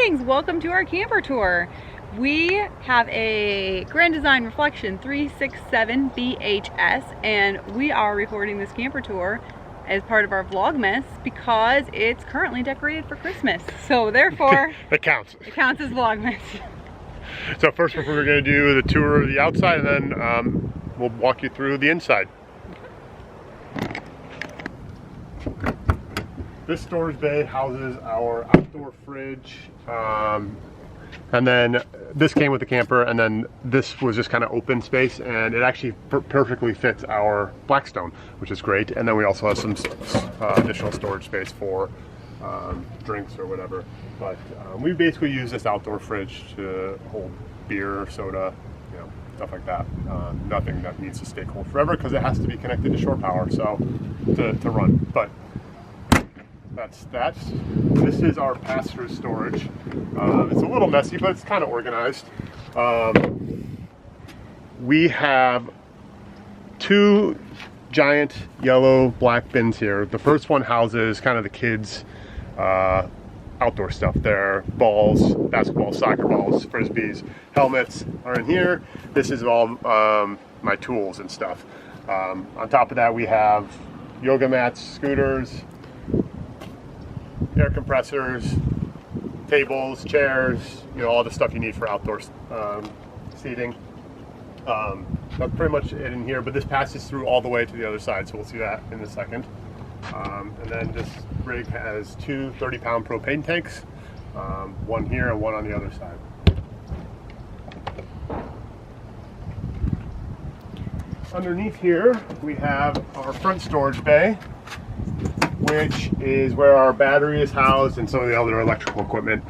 Greetings, welcome to our camper tour. We have a Grand Design Reflection 367 BHS and we are recording this camper tour as part of our Vlogmas because it's currently decorated for Christmas. So therefore, it counts. It counts as Vlogmas. So first we're going to do the tour of the outside and then we'll walk you through the inside. This storage bay houses our outdoor fridge, and then this came with the camper, and then this was just kind of open space, and it actually perfectly fits our Blackstone, which is great. And then we also have some additional storage space for drinks or whatever. But we basically use this outdoor fridge to hold beer, soda, you know, stuff like that. Nothing that needs to stay cold forever because it has to be connected to shore power, so to run. But that's that. This is our pass-through storage. It's a little messy, but it's kind of organized. We have two giant yellow black bins here. The first one houses kind of the kids' outdoor stuff. Their balls, basketballs, soccer balls, frisbees, helmets are in here. This is all my tools and stuff. On top of that, we have yoga mats, scooters, air compressors, tables, chairs, you know, all the stuff you need for outdoor seating. That's pretty much it in here, but this passes through all the way to the other side, so we'll see that in a second. And then this rig has two 30-pound propane tanks, one here and one on the other side. Underneath here, we have our front storage bay, which is where our battery is housed and some of the other electrical equipment.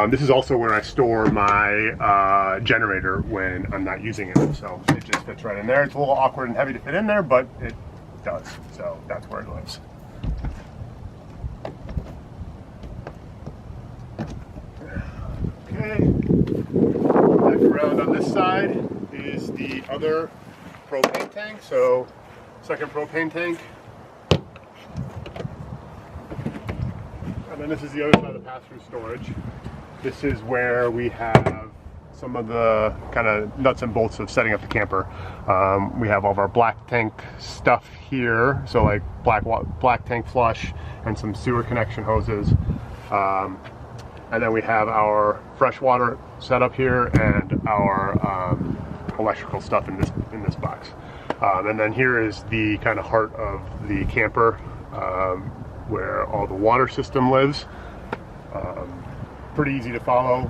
This is also where I store my generator when I'm not using it, so it just fits right in there. It's a little awkward and heavy to fit in there, but it does, so that's where it lives. Okay, back around on this side is the other propane tank, so second propane tank. And then this is the other side of the pass-through storage. This is where we have some of the kind of nuts and bolts of setting up the camper. We have all of our black tank stuff here, so like black tank flush and some sewer connection hoses. And then we have our freshwater setup here and our electrical stuff in this box. And then here is the kind of heart of the camper, where all the water system lives. Pretty easy to follow.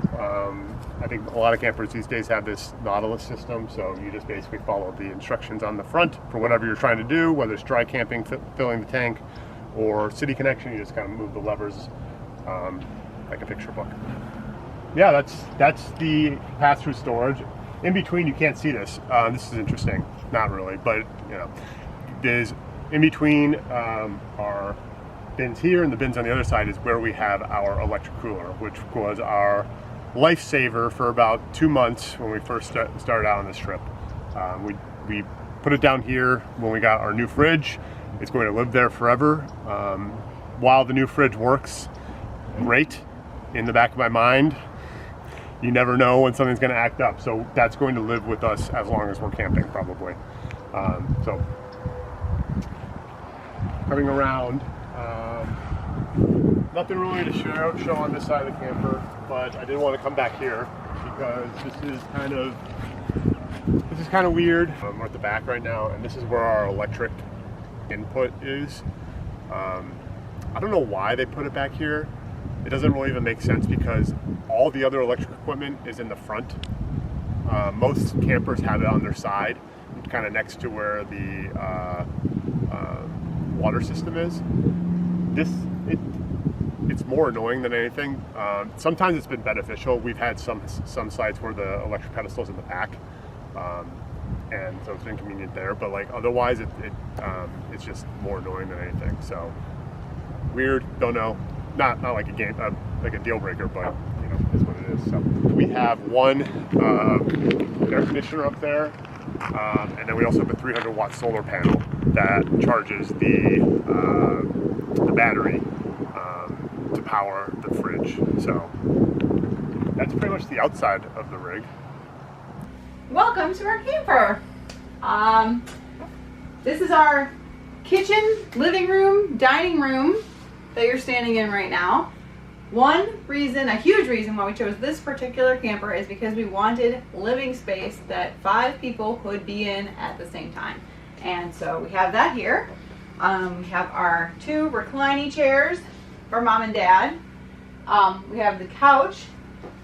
I think a lot of campers these days have this Nautilus system, so you just basically follow the instructions on the front for whatever you're trying to do, whether it's dry camping, filling the tank, or city connection. You just kind of move the levers like a picture book. Yeah, that's the pass-through storage. In between, you can't see this. This is interesting. Not really, but you know, there's in between our bins here and the bins on the other side is where we have our electric cooler, which was our lifesaver for about 2 months when we first started out on this trip. We put it down here when we got our new fridge. It's going to live there forever. While the new fridge works great, in the back of my mind, you never know when something's going to act up. So that's going to live with us as long as we're camping, probably. So coming around, nothing really to show on this side of the camper, but I did want to come back here because this is kind of weird. We're at the back right now, and this is where our electric input is. I don't know why they put it back here. It doesn't really even make sense because all the other electric equipment is in the front. Most campers have it on their side, kind of next to where the water system is. It's more annoying than anything. Sometimes it's been beneficial. We've had some sites where the electric pedestal's in the back, and so it's inconvenient there. But like otherwise, it's just more annoying than anything. So weird. Don't know. Not like a game, like a deal breaker, but you know, it's what it is. So we have one air conditioner up there, and then we also have a 300-watt solar panel that charges the battery to power the fridge. So that's pretty much the outside of the rig. Welcome to our camper. This is our kitchen, living room, dining room that you're standing in right now. One reason, a huge reason why we chose this particular camper is because we wanted living space that 5 people could be in at the same time. And so we have that here. We have our 2 reclining chairs for mom and dad. We have the couch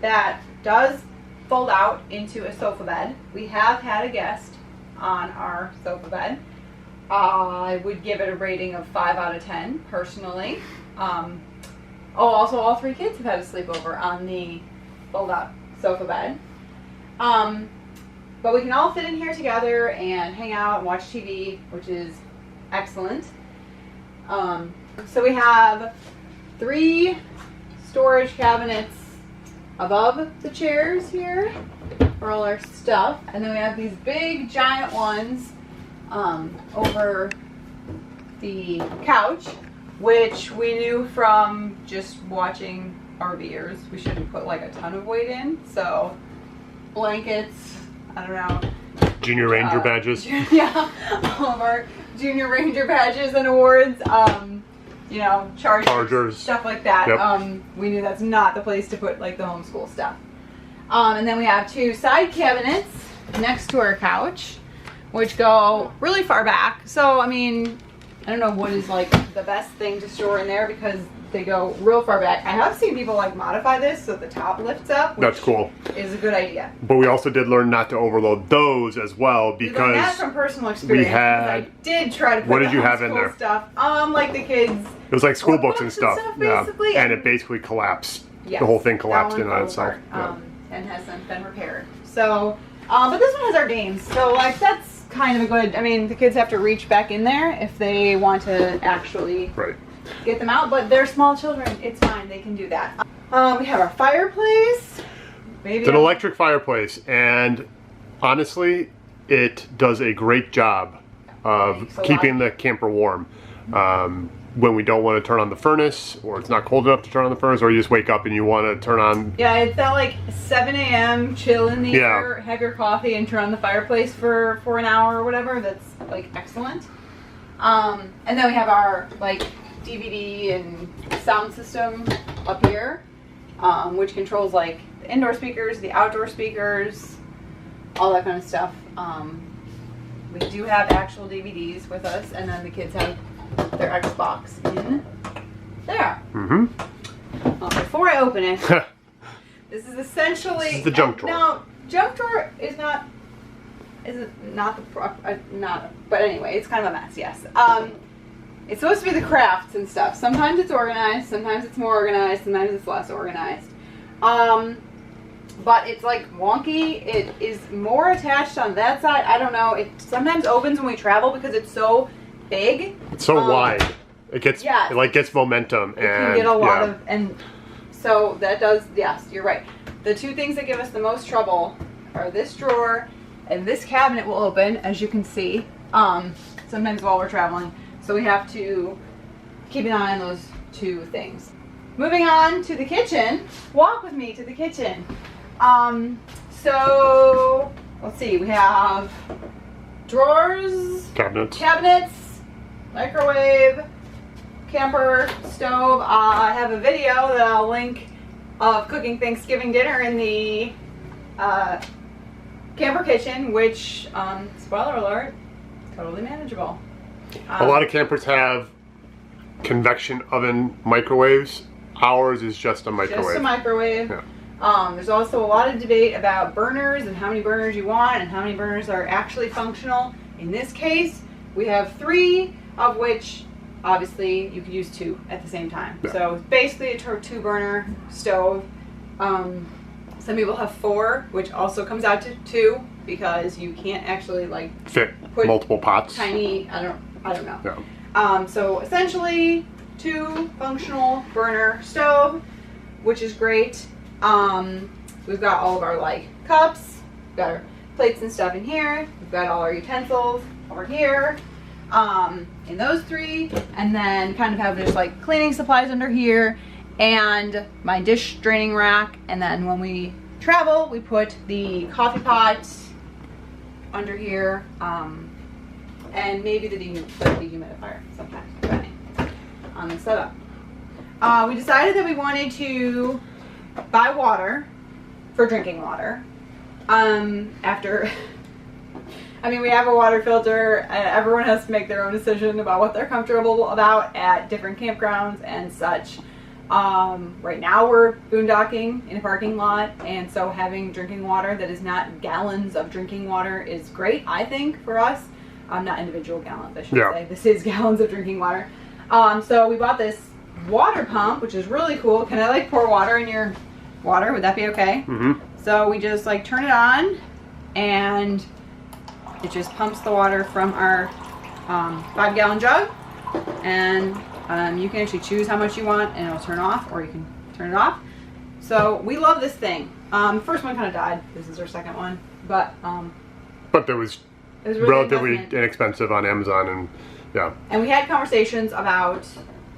that does fold out into a sofa bed. We have had a guest on our sofa bed. I would give it a rating of 5 out of 10 personally. Also all 3 kids have had a sleepover on the fold out sofa bed. But we can all fit in here together and hang out and watch TV, which is excellent. So we have 3 storage cabinets above the chairs here for all our stuff, and then we have these big giant ones over the couch, which we knew from just watching RVers we shouldn't put like a ton of weight in. So blankets, I don't know, Junior Ranger badges. Yeah, all of our Junior Ranger badges and awards. You know, chargers, stuff like that. Yep. We knew that's not the place to put like the homeschool stuff. And then we have 2 side cabinets next to our couch, which go really far back. So, I mean, I don't know what is like the best thing to store in there because they go real far back. I have seen people like modify this so the top lifts up, which that's cool. Is a good idea. But we also did learn not to overload those as well because we learned that from personal experience. I did try to put what did you have in there? Stuff, like the kids. It was like school books and stuff. Basically. Yeah. And it basically collapsed. Yes, the whole thing collapsed in on fell itself. apart, and has since been repaired. So, but this one has our games. So like that's kind of a good, I mean, the kids have to reach back in there if they want to actually get them out, but they're small children. It's fine. They can do that. We have our fireplace. It's an electric fireplace, and honestly, it does a great job of keeping the camper warm. When we don't want to turn on the furnace, or it's not cold enough to turn on the furnace, or you just wake up and you want to turn on... Yeah, it's that like 7 a.m. chill in the air, have your coffee and turn on the fireplace for an hour or whatever. That's like excellent. And then we have our like DVD and sound system up here, which controls like the indoor speakers, the outdoor speakers, all that kind of stuff. We do have actual DVDs with us, and then the kids have their Xbox in there. Before I open it, this is essentially this is the junk drawer. No, junk drawer is not. Is it not the not? But anyway, it's kind of a mess. Yes. It's supposed to be the crafts and stuff. Sometimes it's organized. Sometimes it's more organized. Sometimes it's less organized. But it's like wonky. It is more attached on that side. I don't know. It sometimes opens when we travel because it's so big. It's so wide. It gets it like gets momentum, and can get a lot of, and so that does. Yes, you're right. The 2 things that give us the most trouble are this drawer and this cabinet will open, as you can see. Sometimes while we're traveling, so we have to keep an eye on those 2 things. Moving on to the kitchen. Walk with me to the kitchen. So let's see. We have drawers, cabinets, microwave, camper, stove. I have a video that I'll link of cooking Thanksgiving dinner in the camper kitchen, which, spoiler alert, totally manageable. A lot of campers have convection oven microwaves. Ours is just a microwave. Just a microwave. Yeah. There's also a lot of debate about burners and how many burners you want and how many burners are actually functional. In this case, we have 3, of which obviously you could use 2 at the same time. Yeah. So basically a 2-burner stove. Some people have 4, which also comes out to 2 because you can't actually like fit multiple pots. Tiny, I don't know. Yeah. So essentially 2 functional burner stove, which is great. We've got all of our like cups, we've got our plates and stuff in here, we've got all our utensils over here, in those 3, and then kind of have just like cleaning supplies under here, and my dish draining rack. And then when we travel, we put the coffee pot under here, and maybe the dehumidifier sometimes, depending on the setup. We decided that we wanted to buy water for drinking water. After, I mean, we have a water filter, and everyone has to make their own decision about what they're comfortable about at different campgrounds and such. Right now we're boondocking in a parking lot, and so having drinking water that is not gallons of drinking water is great, I think, for us. Not individual gallons, I should say. This is gallons of drinking water. So we bought this water pump, which is really cool. Can I like pour water in your water? Would that be okay? Mm-hmm. So we just like turn it on, and it just pumps the water from our 5-gallon jug, and you can actually choose how much you want, and it'll turn off, or you can turn it off. So we love this thing. First one kind of died. This is our second one, but there was it was really relatively inexpensive on Amazon, and yeah. And we had conversations about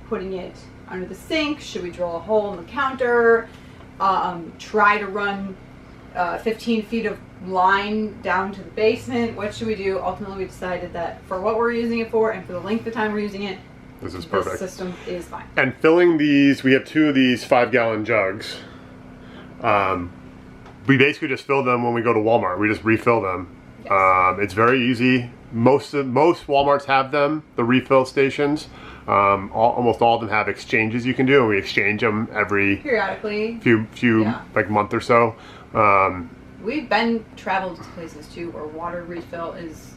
putting it under the sink. Should we drill a hole in the counter? Try to run 15 feet of line down to the basement. What should we do? Ultimately, we decided that for what we're using it for and for the length of time we're using it, this is perfect. This system is fine. And filling these, we have 2 of these 5-gallon jugs. We basically just fill them when we go to Walmart. We just refill them. Yes. It's very easy. Most Walmarts have them, the refill stations. Almost all of them have exchanges you can do, and we exchange them every periodically, few like month or so. We've been traveled to places too where water refill is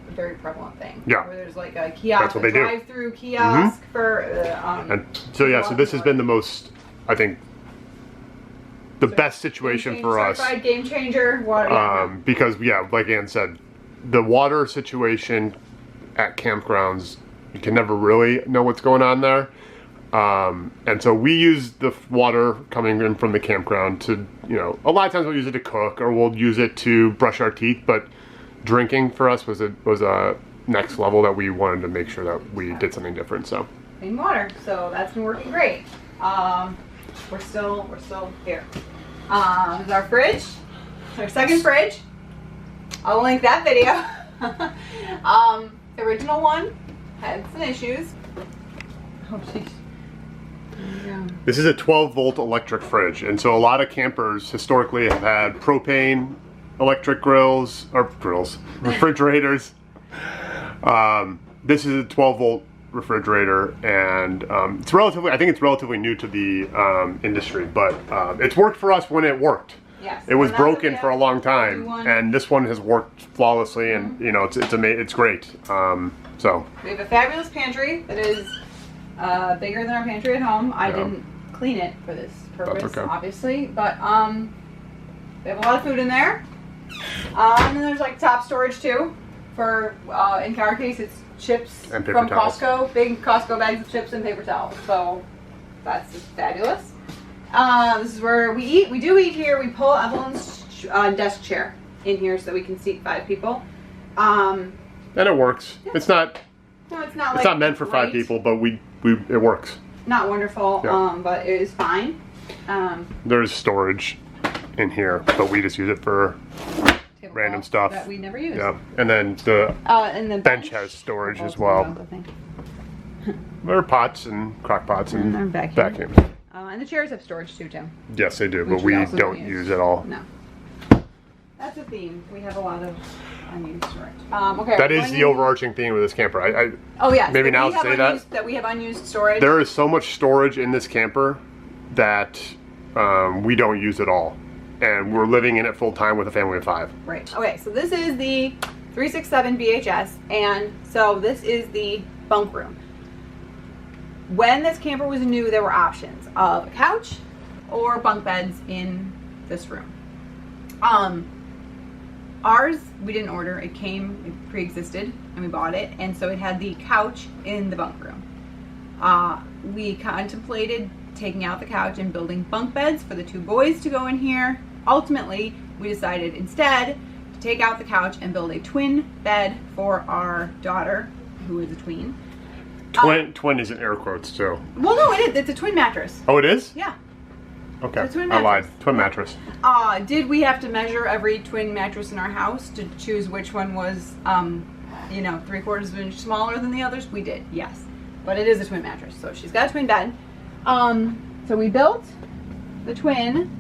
a very prevalent thing. Yeah, where there's like a kiosk, a drive-through kiosk for. And so yeah, so this has been the most, I think, the best situation for us. Certified game changer water. Because like Ann said, the water situation at campgrounds, you can never really know what's going on there. And so we use the water coming in from the campground to, a lot of times we'll use it to cook, or we'll use it to brush our teeth, but drinking for us was a next level that we wanted to make sure that we did something different. So clean water. So that's been working great. We're still here. This is our fridge. Our second fridge. I'll link that video. The original one had some issues. Oh jeez. This is a 12-volt electric fridge, and so a lot of campers historically have had propane electric refrigerators. This is a 12-volt refrigerator, and I think it's relatively new to the industry, but it's worked for us when it worked. Yes. It was broken for a long time, and this one has worked flawlessly, and it's great. So we have a fabulous pantry that is bigger than our pantry at home. I didn't clean it for this purpose, obviously, but we have a lot of food in there. And then there's like top storage too, for in our case it's chips and from towels. Costco, big Costco bags of chips and paper towels. So that's just fabulous. This is where we eat. We do eat here. We pull Evelyn's desk chair in here so we can seat 5 people. And it works. Yeah. It's not meant for 5 people, but it works. Not wonderful, but it is fine. There's storage in here, but we just use it for random stuff that we never use. Yeah, and then the bench has storage as well. There are pots and crock pots and vacuums. And the chairs have storage too, Tim. Yes, they do, but we don't use it all. No. That's a theme. We have a lot of unused storage. Okay. That is the overarching theme of this camper. Oh yes. Maybe now say that we have unused storage. There is so much storage in this camper that we don't use at all, and we're living in it full time with a family of 5. Right. Okay. So this is the 367 BHS, and so this is the bunk room. When this camper was new, there were options of a couch or bunk beds in this room. Ours, we didn't order. It pre-existed, and we bought it, and so it had the couch in the bunk room. We contemplated taking out the couch and building bunk beds for the 2 boys to go in here. Ultimately, we decided instead to take out the couch and build a twin bed for our daughter, who is a tween. Twin is in air quotes too. Well, no, it is. It's a twin mattress. Oh, it is? Yeah. Okay. It's a twin I lied. mattress. Twin mattress. Did we have to measure every twin mattress in our house to choose which one was, you know, 3/4 of an inch smaller than the others? We did, yes. But it is a twin mattress, so she's got a twin bed. So we built the twin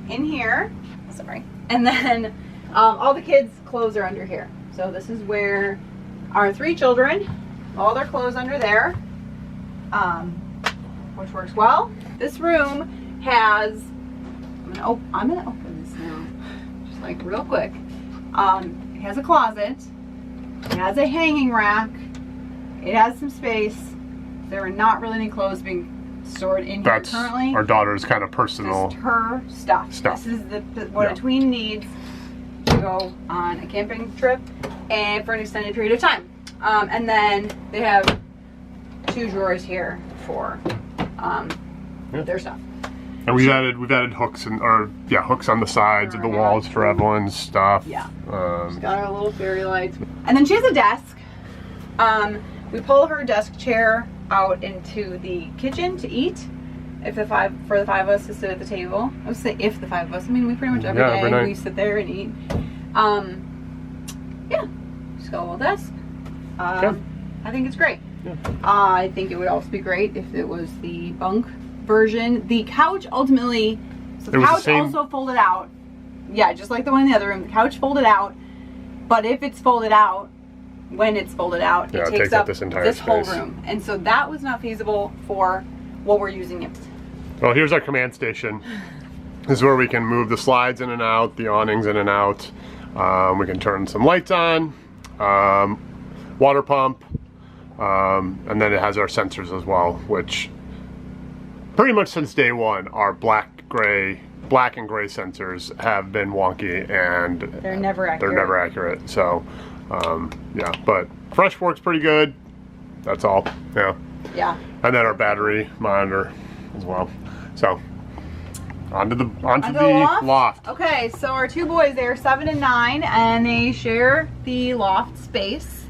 in here. Sorry. And then all the kids' clothes are under here. So this is where our 3 children, all their clothes under there, which works well. This room has, I'm gonna open this now, just like real quick. It has a closet, it has a hanging rack, it has some space. There are not really any clothes being stored in here currently. Our daughter's kind of personal. Just her stuff. This is what a tween needs to go on a camping trip and for an extended period of time. And then they have 2 drawers here for their stuff. And we've added hooks hooks on the sides of the walls for Evelyn's stuff. Yeah. She's got her little fairy lights. And then she has a desk. We pull her desk chair out into the kitchen to eat. For the 5 of us to sit at the table. I would say if the 5 of us. I mean, we pretty much every day we sit there and eat. Yeah. She's got a little desk. I think it's great. Yeah. I think it would also be great if it was the bunk version. The couch ultimately, so the couch also folded out. Yeah, just like the one in the other room. The couch folded out, but if it's folded out, when it's folded out, it takes up this entire whole room. And so that was not feasible for what we're using it. Well, here's our command station. This is where we can move the slides in and out, the awnings in and out. We can turn some lights on, water pump, and then it has our sensors as well, which pretty much since day one, our black and gray sensors have been wonky and they're never accurate. So, yeah, but Fresh works pretty good. That's all. Yeah. Yeah. And then our battery monitor as well. So, onto the loft. Okay, so our 2 boys, they're 7 and 9, and they share the loft space.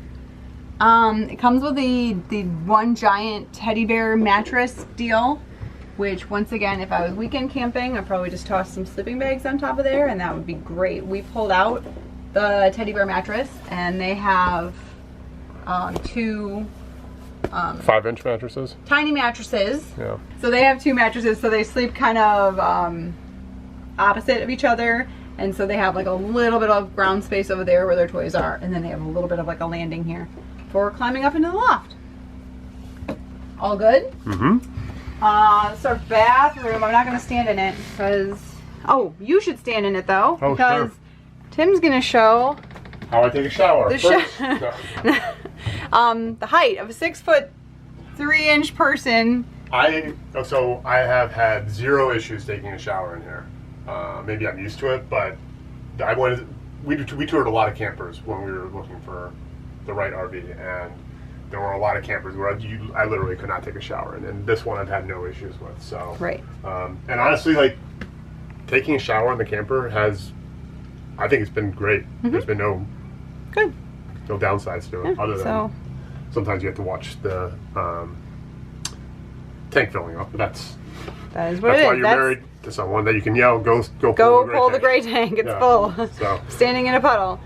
It comes with the one giant teddy bear mattress deal, which once again, if I was weekend camping, I'd probably just toss some sleeping bags on top of there, and that would be great. We pulled out the teddy bear mattress, and they have 2 5-inch mattresses. Tiny mattresses. Yeah. So they have 2 mattresses, so they sleep kind of opposite of each other, and so they have like a little bit of ground space over there where their toys are, and then they have a little bit of like a landing here for climbing up into the loft. All good? Mm-hmm. This is our bathroom. I'm not going to stand in it because, you should stand in it though, because Tim's going to show how I take a shower. The height of a 6'3" person. I have had 0 issues taking a shower in here. Maybe I'm used to it, but we toured a lot of campers when we were looking for the right RV, and there were a lot of campers where I literally could not take a shower in, and this one I've had no issues with. So right. And honestly, like taking a shower in the camper I think it's been great. Mm-hmm. There's been no downsides to it, other than sometimes you have to watch the tank filling up. But that is what it is. That's why you're married to someone that you can yell, go pull the gray tank. It's full. So. Standing in a puddle.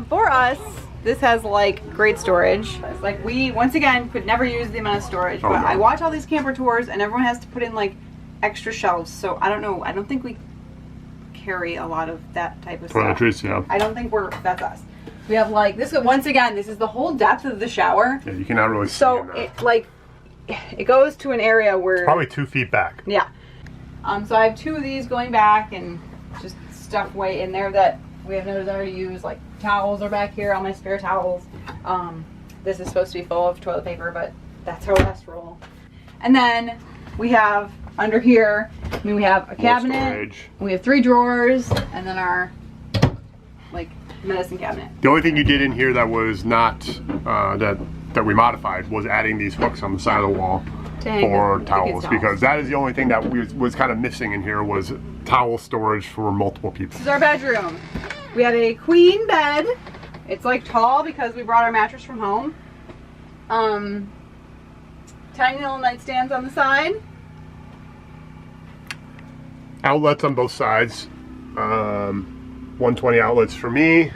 For us, this has like great storage. It's like we once again could never use the amount of storage, but I watch all these camper tours and everyone has to put in like extra shelves. So I don't know. I don't think we carry a lot of that type of stuff. Yeah. I don't think that's us. We have like this. Once again, this is the whole depth of the shower. Yeah, you cannot really see. So it goes to an area where it's probably 2 feet back. Yeah. So I have 2 of these going back and just stuff way in there that we have no desire to use. Like towels are back here, all my spare towels. This is supposed to be full of toilet paper, but that's how it has to roll. And then we have under here, we have a cabinet. We have 3 drawers, and then our medicine cabinet. The only thing you did in here that was not that we modified was adding these hooks on the side of the wall for towels, because that is the only thing that was kind of missing in here was towel storage for multiple people. This is our bedroom. We have a queen bed. It's like tall because we brought our mattress from home. tiny little nightstands on the side. Outlets on both sides. 120 outlets for me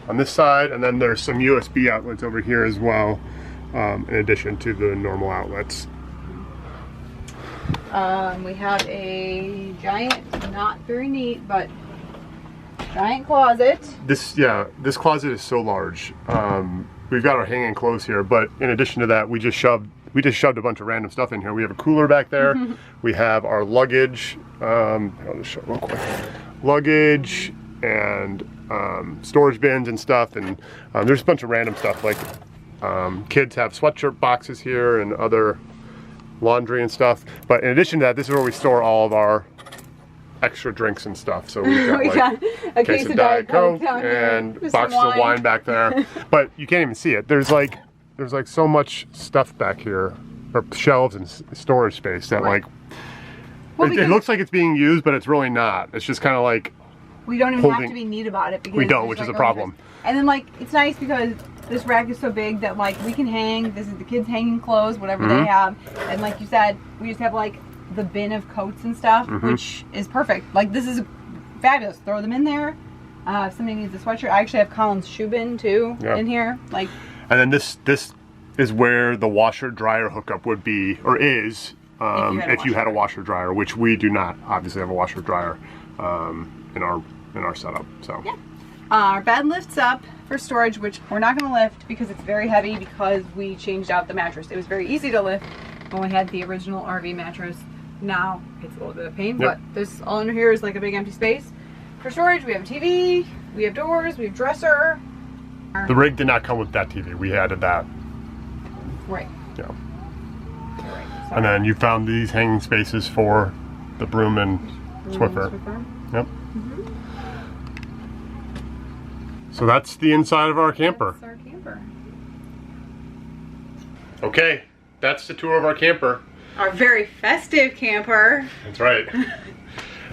on this side, and then there's some USB outlets over here as well, in addition to the normal outlets. We have a giant, not very neat, but giant closet. This closet is so large. We've got our hanging clothes here, but in addition to that, we just shoved a bunch of random stuff in here. We have a cooler back there. We have our luggage. I'll just show it real quick. Luggage and storage bins and stuff, and there's a bunch of random stuff, like kids have sweatshirt boxes here and other laundry and stuff. But in addition to that, this is where we store all of our extra drinks and stuff. So we've got like a case of Diet Coke and boxes of wine back there. But you can't even see it. There's like so much stuff back here, or shelves and storage space that like it looks like it's being used, but it's really not. It's just kind of like we don't even have to be neat about it because we don't, which is a problem. And then like it's nice because this rack is so big that like we can hang. This is the kids' hanging clothes, whatever they have, and like you said, we just have like the bin of coats and stuff, which is perfect. Like this is fabulous. Throw them in there. If somebody needs a sweatshirt, I actually have Colin's shoe bin too in here. Like, and then this is where the washer dryer hookup would be, or is, if you had a washer dryer, which we do not obviously have a washer dryer in our setup. So yeah. Our bed lifts up for storage, which we're not going to lift because it's very heavy because we changed out the mattress. It was very easy to lift when we had the original RV mattress. Now it's a little bit of pain, but this all under here is like a big empty space. For storage, we have a TV, we have doors, we have dresser. The rig did not come with that TV. We added that. Right. Yeah. Right. And then you found these hanging spaces for the broom and Swiffer. Yep. So that's the inside of our camper. That's our camper. Okay, that's the tour of our camper. Our very festive camper. That's right.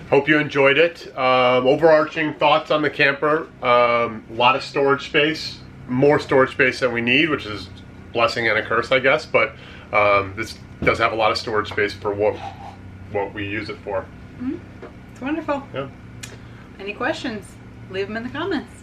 Hope you enjoyed it. Overarching thoughts on the camper. A lot of storage space. More storage space than we need, which is a blessing and a curse, I guess. But this does have a lot of storage space for what we use it for. It's wonderful. Yeah. Any questions? Leave them in the comments.